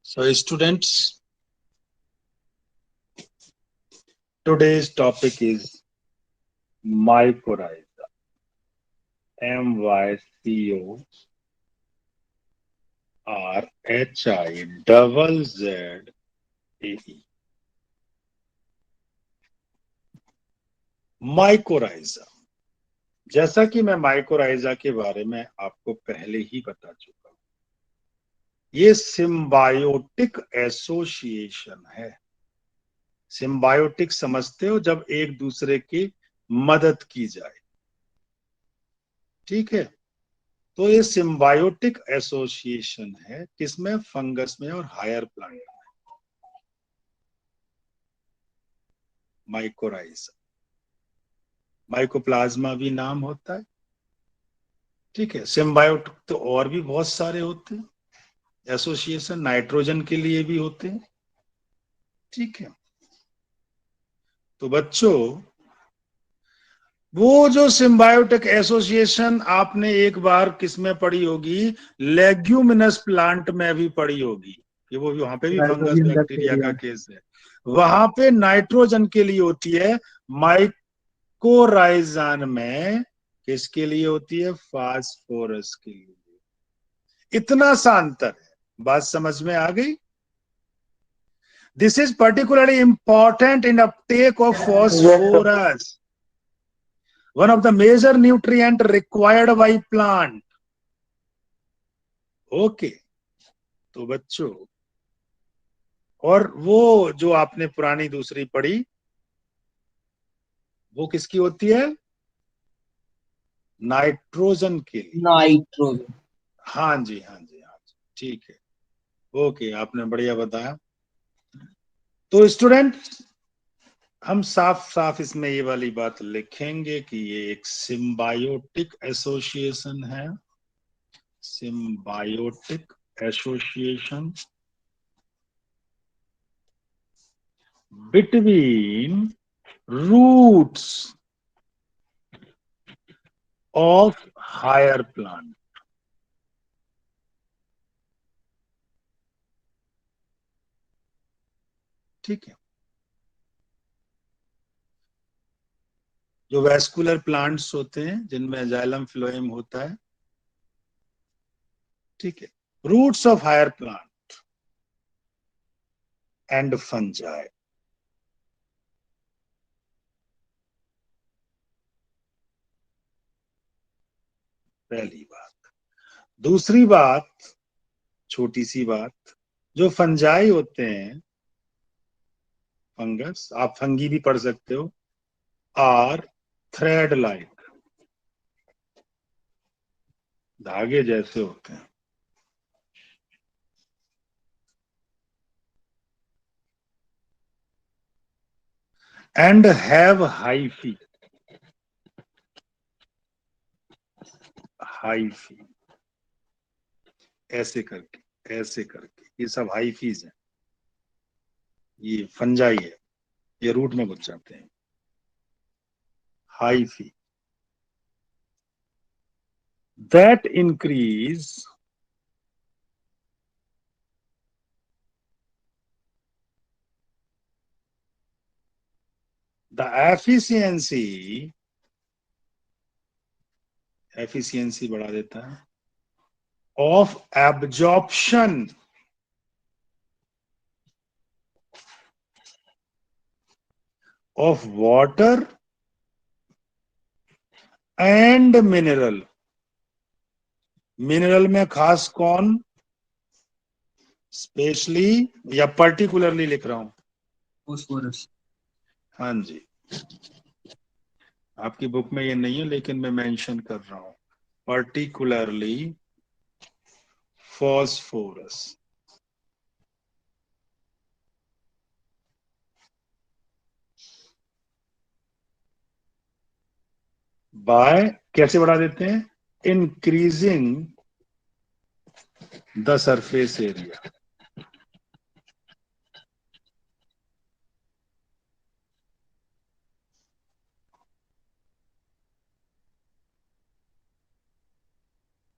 So, students, today's topic is mycorrhiza. MyCorrhizae. Mycorrhiza. जैसा कि मैं माइकोराइजा के बारे में आपको पहले ही बता चुका हूं, ये सिम्बायोटिक एसोसिएशन है। सिम्बायोटिक समझते हो, जब एक दूसरे की मदद की जाए। ठीक है, तो ये सिम्बायोटिक एसोसिएशन है, किसमें? फंगस में और हायर प्लांट में। माइकोराइजा, माइकोप्लाज्मा भी नाम होता है। ठीक है, सिम्बायोटिक तो और भी बहुत सारे होते हैं, एसोसिएशन नाइट्रोजन के लिए भी होते हैं। ठीक है, तो बच्चों, वो जो सिम्बायोटिक एसोसिएशन आपने एक बार किस में पढ़ी होगी? लेग्यूमिनस प्लांट में भी पढ़ी होगी कि वो वहां पे भी फंगस नाइट्रोजन बैक्टीरिया का बैक्टीरिया। केस है। वहां पे नाइट्रोजन के लिए होती है, माइकोराइजान में किसके लिए होती है? फास्फोरस के लिए। इतना सा अंतर है, बात समझ में आ गई? This is particularly important in Uptake of yes sir. phosphorus, one of the major nutrient required by plant. Okay, तो बच्चों, और वो जो आपने पुरानी दूसरी पढ़ी, वो किसकी होती है? नाइट्रोजन के लिए। नाइट्रोजन। हाँ जी, हाँ जी, हाँ जी, ठीक है। ओके, आपने बढ़िया बताया। तो स्टूडेंट, हम साफ साफ इसमें ये वाली बात लिखेंगे कि ये एक सिम्बायोटिक एसोसिएशन है। Symbiotic association between roots of higher plant. ठीक है, जो वैस्कुलर प्लांट्स होते हैं जिनमें जाइलम फ्लोएम होता है। ठीक है, roots of higher plant and fungi. पहली बात। दूसरी बात, छोटी सी बात, जो फंजाई होते हैं, फंगस, आप फंगी भी पढ़ सकते हो, आर थ्रेड लाइक, धागे जैसे होते हैं। एंड हैव हाइफी, हाइफी, ऐसे करके, ऐसे करके, ये सब हाइफीज हैं। ये फंजाई है, ये रूट में घुस जाते हैं। Hyphae that increase the efficiency बढ़ा देता है, of absorption of water and mineral। Mineral में खास कौन? स्पेशली या पर्टिकुलरली लिख रहा हूं? फास्फोरस। हाँ जी, आपकी बुक में ये नहीं है लेकिन मैं मेंशन कर रहा हूं, पर्टिकुलरली फॉस्फोरस। बाय कैसे बढ़ा देते हैं? Increasing the surface area.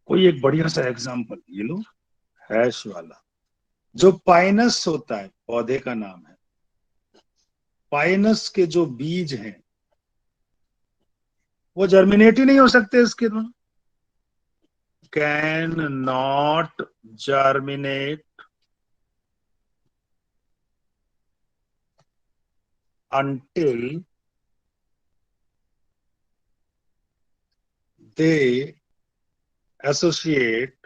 कोई एक बढ़िया सा एग्जांपल ये लो, हैश वाला। जो पाइनस होता है पौधे का नाम है, पाइनस के जो बीज हैं वो जर्मिनेट ही नहीं हो सकते इसके द्वारा, can not germinate until they associate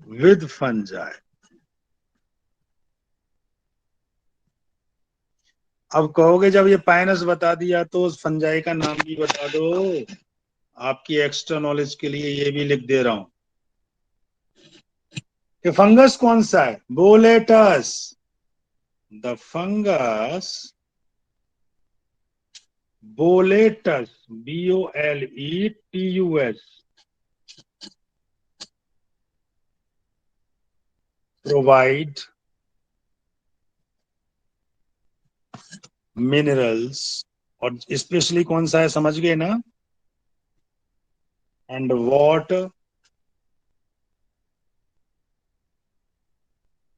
with fungi. अब कहोगे जब ये पाइनस बता दिया तो उस फंजाई का नाम भी बता दो। आपकी एक्स्ट्रा नॉलेज के लिए ये भी लिख दे रहा हूं कि फंगस कौन सा है, Boletus. The fungus Boletus, BOLETUS, provide minerals, और स्पेशली कौन सा है समझ गए ना, and water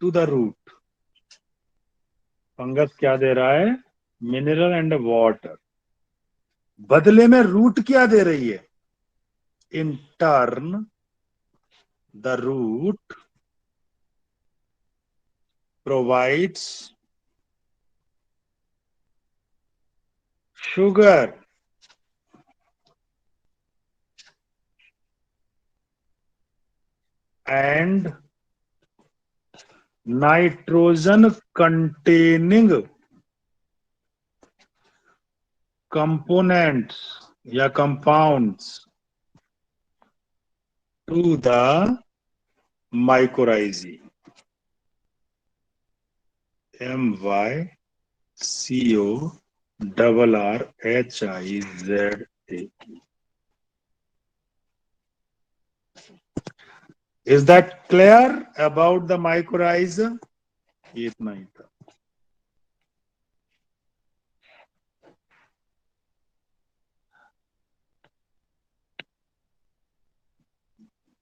to the root. Fungus क्या दे रहा है, मिनरल एंड वाटर, बदले में रूट क्या दे रही है, in turn the root provides sugar and nitrogen containing components या compounds to the mycorrhizae, MYCORRHIZA। Is that clear about the mycorrhiza? ये इतना ही था।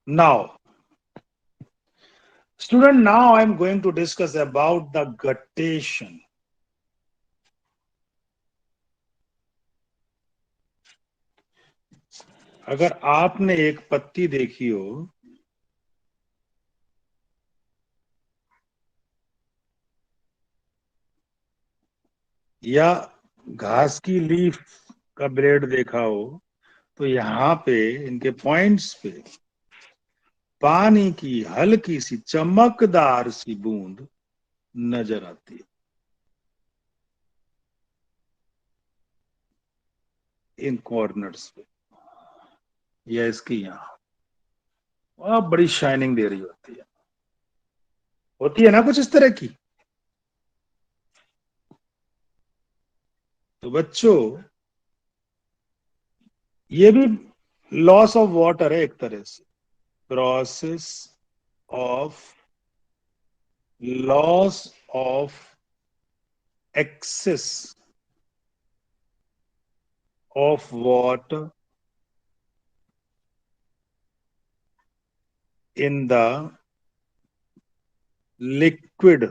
Now, student, now I am going to discuss about the guttation. अगर आपने एक पत्ती देखी हो, या घास की लीफ का ब्लेड देखा हो, तो यहाँ पे इनके पॉइंट्स पे पानी की हल्की सी चमकदार सी बूंद नजर आती है, इन कॉर्नर्स पे या इसकी यहाँ, और बड़ी शाइनिंग दे रही होती है ना कुछ इस तरह की। तो बच्चों, ये भी लॉस ऑफ वाटर है एक तरह से, process of loss of excess of water in the liquid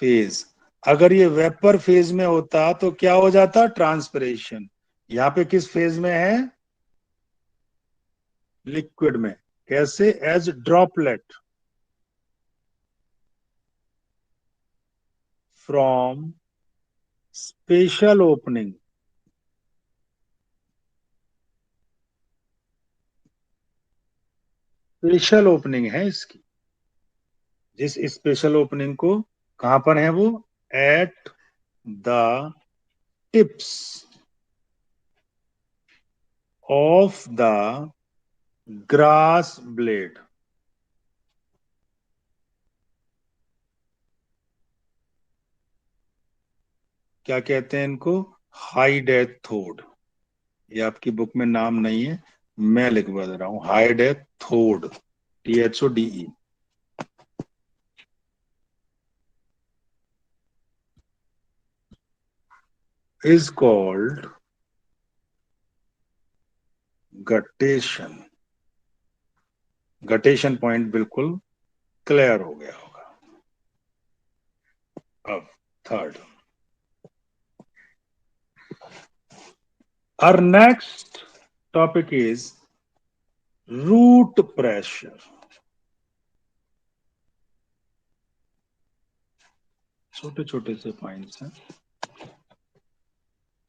phase. अगर ये वेपर फेज में होता तो क्या हो जाता, ट्रांसपिरेशन। यहाँ पे किस फेज में है, लिक्विड में। कैसे, as droplet from special opening, special opening है इसकी, जिस स्पेशल ओपनिंग को, कहां पर है वो, at the tips of the grass blade. क्या कहते हैं इनको, हाइडेथोड। ये आपकी बुक में नाम नहीं है, मैं लिखवा दे रहा हूं, हाइडेथोड, THODE is called guttation. Guttation point बिल्कुल क्लियर हो गया होगा। अब third, our next topic is root pressure। छोटे छोटे से पॉइंट्स हैं।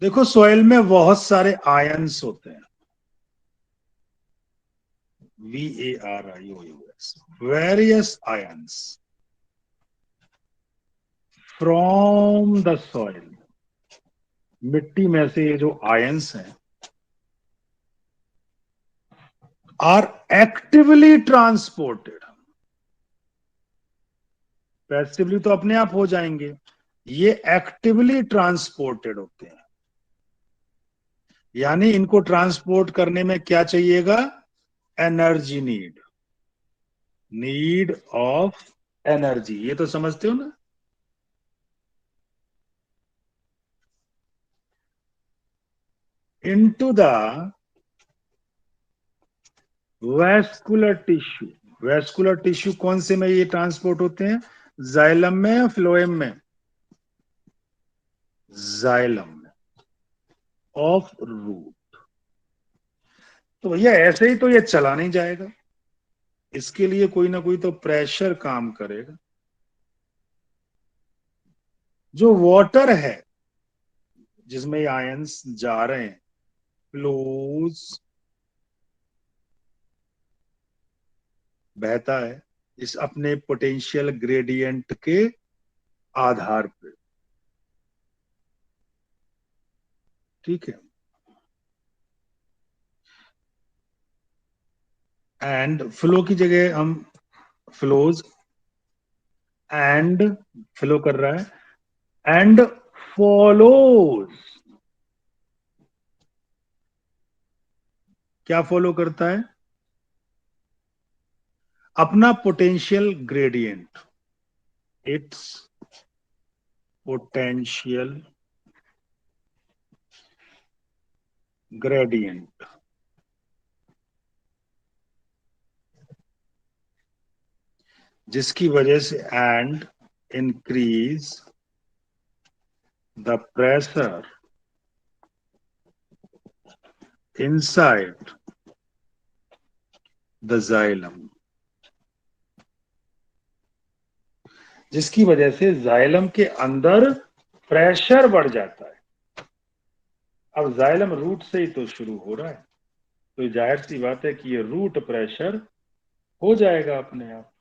देखो, सॉइल में बहुत सारे आयंस होते हैं, VARIOUS, various ions from the soil. मिट्टी में से ये जो आयंस हैं आर एक्टिवली ट्रांसपोर्टेड। पैसिवली तो अपने आप हो जाएंगे, ये एक्टिवली ट्रांसपोर्टेड होते हैं। यानी इनको ट्रांसपोर्ट करने में क्या चाहिएगा? Energy need of energy. ये तो समझते हो ना। Into the vascular tissue. Vascular tissue कौन से में ये ट्रांसपोर्ट होते हैं? जाइलम में या फ्लोएम में? जाइलम में ऑफ रूट। तो भैया ऐसे ही तो ये चला नहीं जाएगा, इसके लिए कोई ना कोई तो प्रेशर काम करेगा। जो वाटर है जिसमें ये आयंस जा रहे हैं, फ्लोज, बहता है इस अपने पोटेंशियल ग्रेडियंट के आधार पे। ठीक है। एंड फ्लो की जगह हम फ्लोज, एंड फ्लो कर रहा है, एंड फॉलोज। क्या फॉलो करता है? अपना potential gradient, it's potential gradient, जिसकी वजह से and increase the pressure inside the xylem, जिसकी वजह से जाइलम के अंदर प्रेशर बढ़ जाता है। अब जाइलम रूट से ही तो शुरू हो रहा है, तो जाहिर सी बात है कि ये रूट प्रेशर हो जाएगा अपने आप।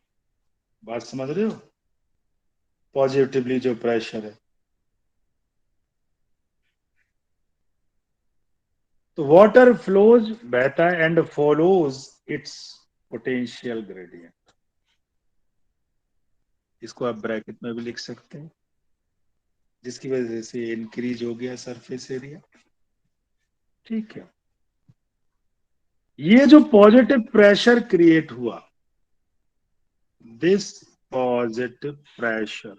बात समझ रहे हो? पॉजिटिवली जो प्रेशर है, तो वाटर फ्लोज, बहता है, and follows it's potential gradient. इसको आप ब्रैकेट में भी लिख सकते हैं, जिसकी वजह से इंक्रीज हो गया सरफेस एरिया। ठीक है। ये जो पॉजिटिव प्रेशर क्रिएट हुआ, this positive pressure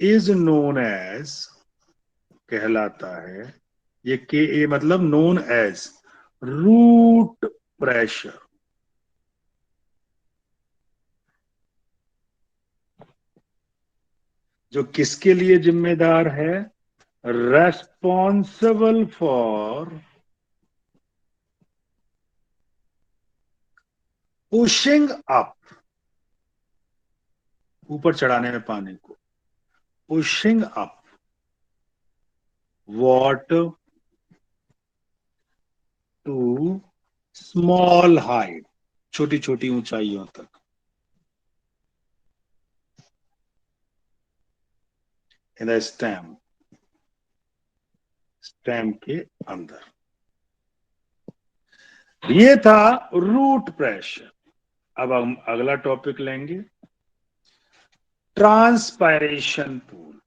is known as, कहलाता है, ये के ए मतलब नोन एज रूट प्रेशर। जो किसके लिए जिम्मेदार है? रेस्पॉन्सिबल फॉर पुशिंग अप, ऊपर चढ़ाने में पानी को, pushing up water to small height, छोटी छोटी ऊंचाइयों तक, इन द स्टेम, स्टेम के अंदर। ये था रूट प्रेशर। अब हम अगला टॉपिक लेंगे, transpiration pool.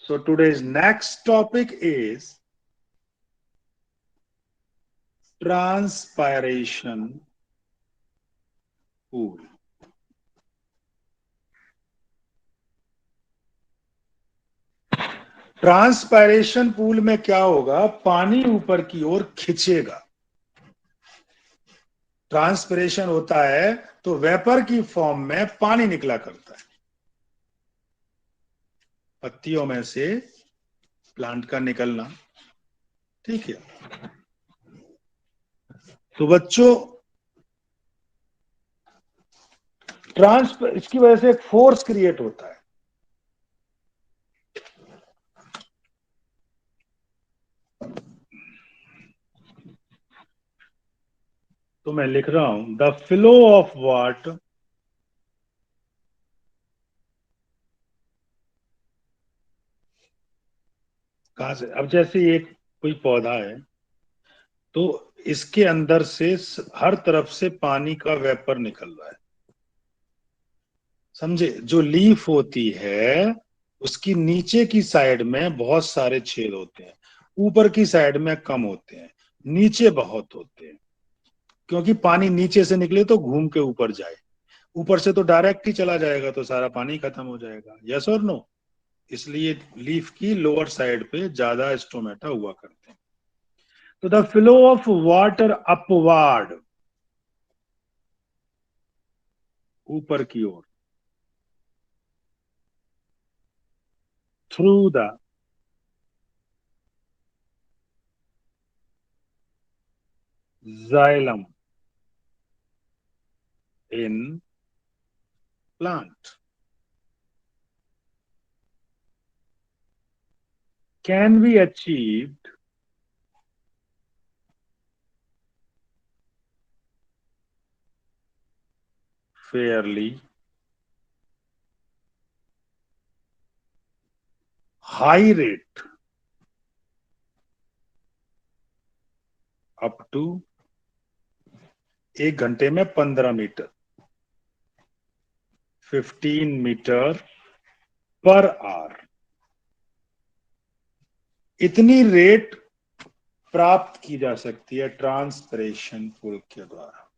So today's next topic is transpiration pool। Transpiration pool में क्या होगा? पानी ऊपर की ओर खिंचेगा। ट्रांसपिरेशन होता है तो वेपर की फॉर्म में पानी निकला करता है पत्तियों में से, प्लांट का निकलना। ठीक है, तो बच्चों इसकी वजह से एक फोर्स क्रिएट होता है। तो मैं लिख रहा हूं द फ्लो ऑफ वाटर कहां से, अब जैसे एक कोई पौधा है तो इसके अंदर से हर तरफ से पानी का वेपर निकल रहा है, समझे। जो लीफ होती है उसकी नीचे की साइड में बहुत सारे छेद होते हैं, ऊपर की साइड में कम होते हैं, नीचे बहुत होते हैं, क्योंकि पानी नीचे से निकले तो घूम के ऊपर जाए, ऊपर से तो डायरेक्ट ही चला जाएगा तो सारा पानी खत्म हो जाएगा। यस और नो। इसलिए लीफ की लोअर साइड पे ज्यादा स्टोमेटा हुआ करते हैं। तो the flow of water upward, ऊपर की ओर, through the xylem in plant can be achieved fairly high rate up to 1 घंटे में 15 मीटर, 15 मीटर पर आवर, इतनी रेट प्राप्त की जा सकती है ट्रांसपिरेशन पुल के द्वारा।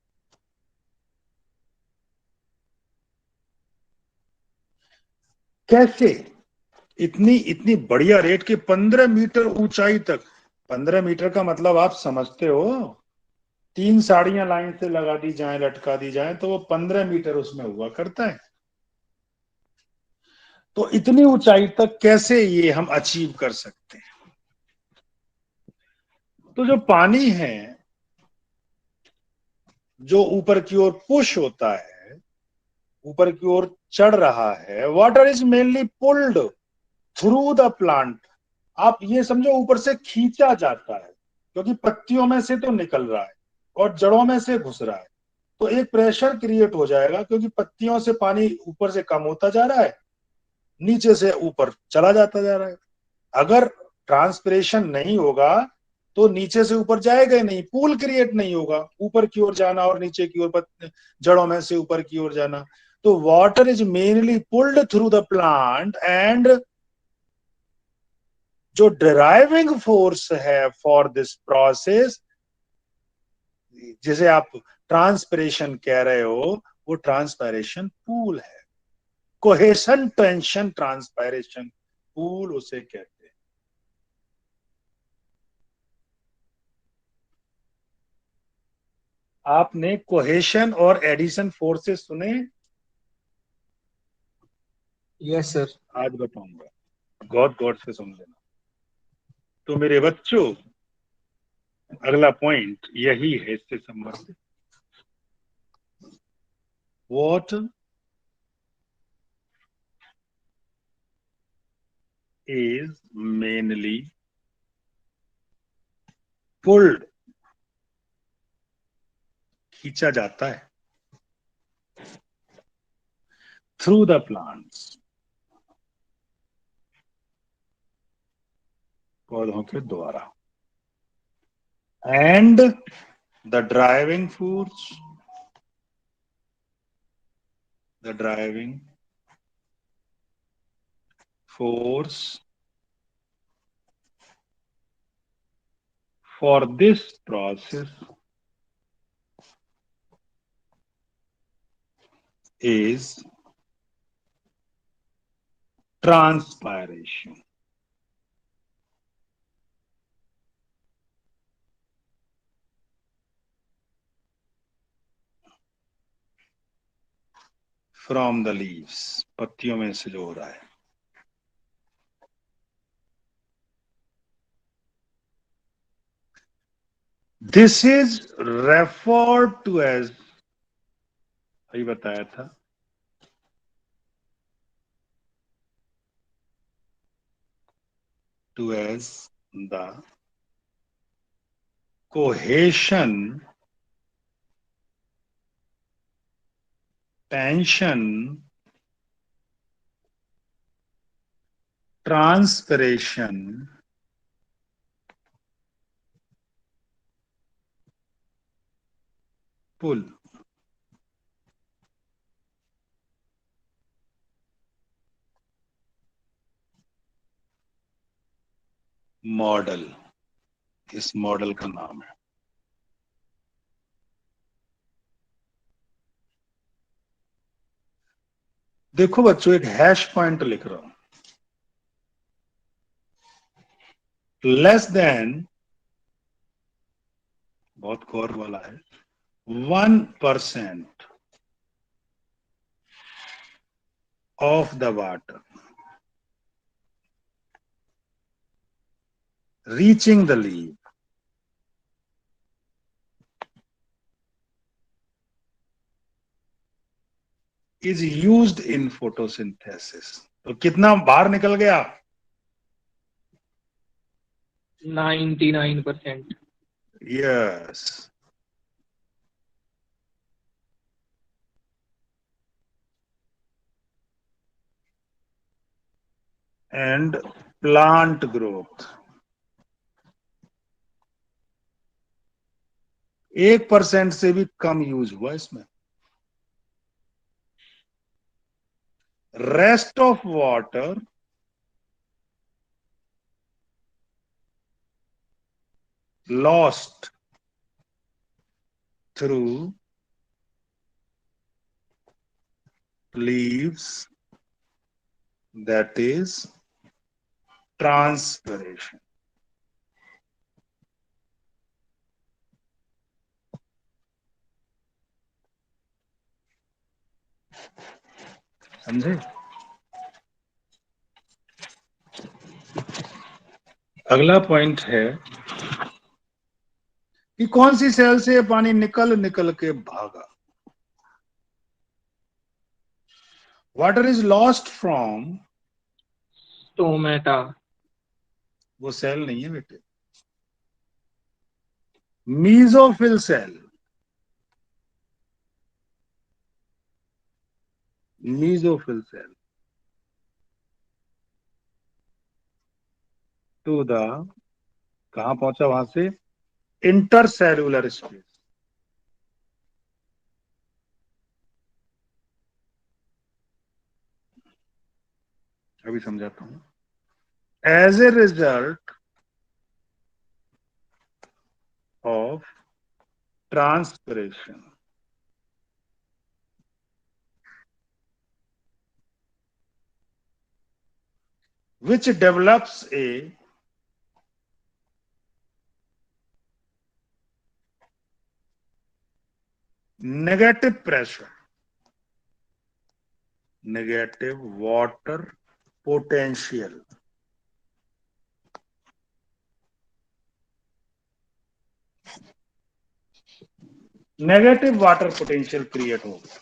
कैसे इतनी इतनी बढ़िया रेट के 15 मीटर ऊंचाई तक? 15 मीटर का मतलब आप समझते हो, 3 साड़ियां लाइन से लगा दी जाए, लटका दी जाए तो वो 15 मीटर उसमें हुआ करता है। तो इतनी ऊंचाई तक कैसे ये हम अचीव कर सकते हैं? तो जो पानी है जो ऊपर की ओर पुश होता है, ऊपर की ओर चढ़ रहा है, water is mainly pulled through the plant. आप ये समझो ऊपर से खींचा जाता है, क्योंकि पत्तियों में से तो निकल रहा है और जड़ों में से घुस रहा है, तो एक प्रेशर क्रिएट हो जाएगा, क्योंकि पत्तियों से पानी ऊपर से कम होता जा रहा है, नीचे से ऊपर चला जाता जा रहा है। अगर ट्रांसपिरेशन नहीं होगा तो नीचे से ऊपर जाएगा ही नहीं, पूल क्रिएट नहीं होगा, ऊपर की ओर जाना और नीचे की ओर, जड़ों में से ऊपर की ओर जाना। तो water is mainly pulled through the plant, and जो ड्राइविंग फोर्स है फॉर दिस प्रोसेस, जिसे आप ट्रांसपिरेशन कह रहे हो, वो ट्रांसपायरेशन पूल है। कोहेशन टेंशन ट्रांसपायरेशन पूल उसे कहते हैं। आपने कोहेशन और एडिशन फोर्सेस सुने? Yes sir. आज बताऊंगा, गौर गौर से सुन लेना। तो मेरे बच्चों, अगला पॉइंट यही है इससे संबंधित। वाटर is mainly pulled, खींचा जाता है, through the plants, पौधों के द्वारा, and the driving force, the driving force for this process is transpiration. From the leaves, पत्तियों में से जो हो रहा है। This is referred to as, अभी बताया था, to as the cohesion, tension, transpiration, pull. Model, इस मॉडल का नाम है। देखो बच्चों, एक हैश पॉइंट लिख रहा हूं। लेस देन, बहुत गौर वाला है, 1% of the water reaching the leaf is used in photosynthesis। तो कितना बाहर निकल गया? 99%। यस। एंड प्लांट ग्रोथ, 1% से भी कम यूज हुआ इसमें। Rest of water lost through leaves, that is transpiration। समझे? अगला पॉइंट है कि कौन सी सेल से पानी निकल निकल के भागा। Water is lost from, stomata. वो सेल नहीं है बेटे, mesophyll cell. Mesophyll cell to the, कहां पहुंचा वहां से? Intercellular space. अभी समझाता हूं। As a result of transpiration, which develops a negative pressure, negative water potential, negative water potential create होगा।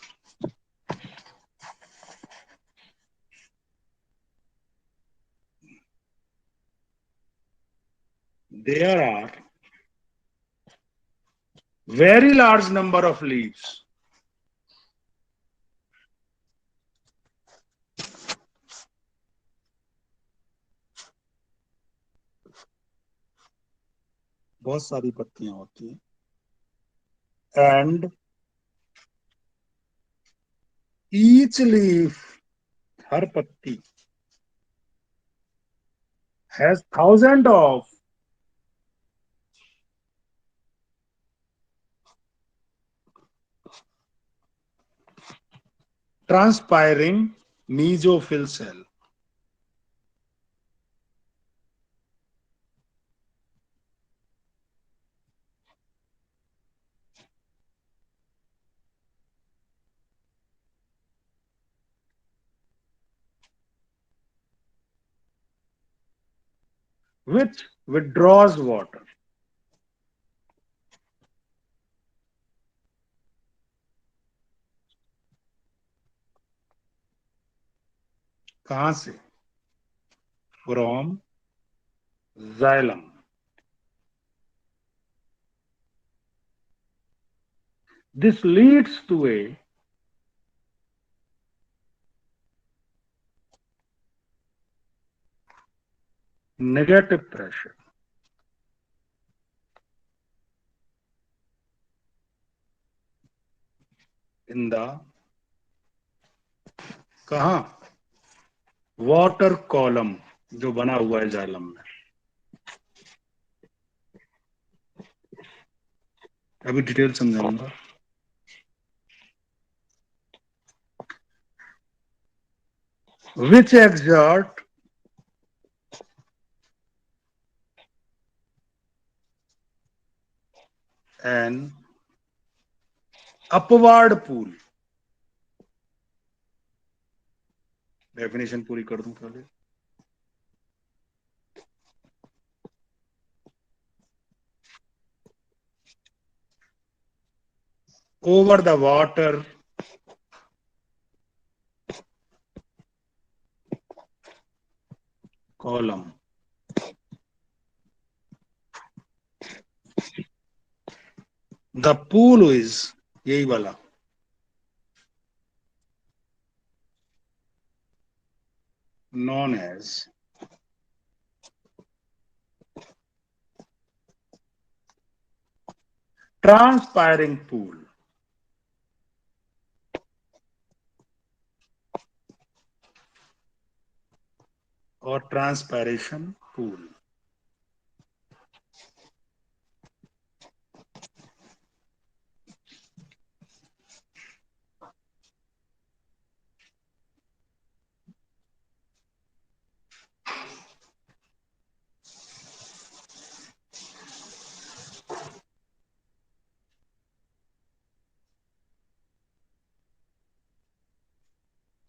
There are very large number of leaves, बहुत सारी पत्तियां होती हैं, एंड ईच लीफ, हर पत्ती, has thousand of transpiring mesophyll cell. which withdraws water. कहां से? From xylem. This leads to a negative pressure in the कहा वाटर कॉलम जो बना हुआ है जाइलम में. अभी डिटेल समझाऊंगा. which exert an upward pull. Definition पूरी कर दूं पहले. over the water column. The pool is यही वाला known as transpiring pool. और ट्रांसपैरेशन pool.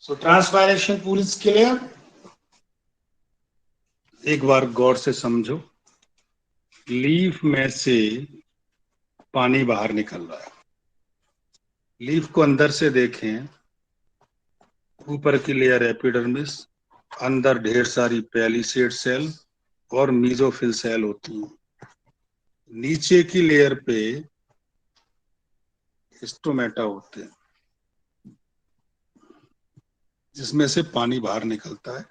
So transpiration pool is clear. एक बार गौर से समझो. लीफ में से पानी बाहर निकल रहा है. लीफ को अंदर से देखें. ऊपर की लेयर एपिडर्मिस, अंदर ढेर सारी पैलिसेड सेल और मीजोफिल सेल होती हैं. नीचे की लेयर पे स्टोमेटा होते हैं जिसमें से पानी बाहर निकलता है.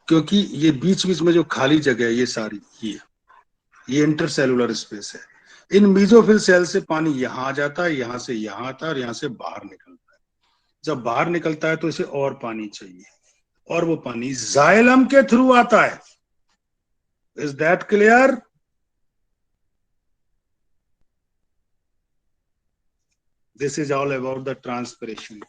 क्योंकि ये बीच बीच में जो खाली जगह है ये सारी ये इंटरसेलुलर स्पेस है. इन मीजोफिल सेल से पानी यहां आ जाता है, यहां से यहां आता है और यहां से बाहर निकलता है. जब बाहर निकलता है तो इसे और पानी चाहिए और वो पानी जाइलम के थ्रू आता है. Is that clear? This is all about the transpiration.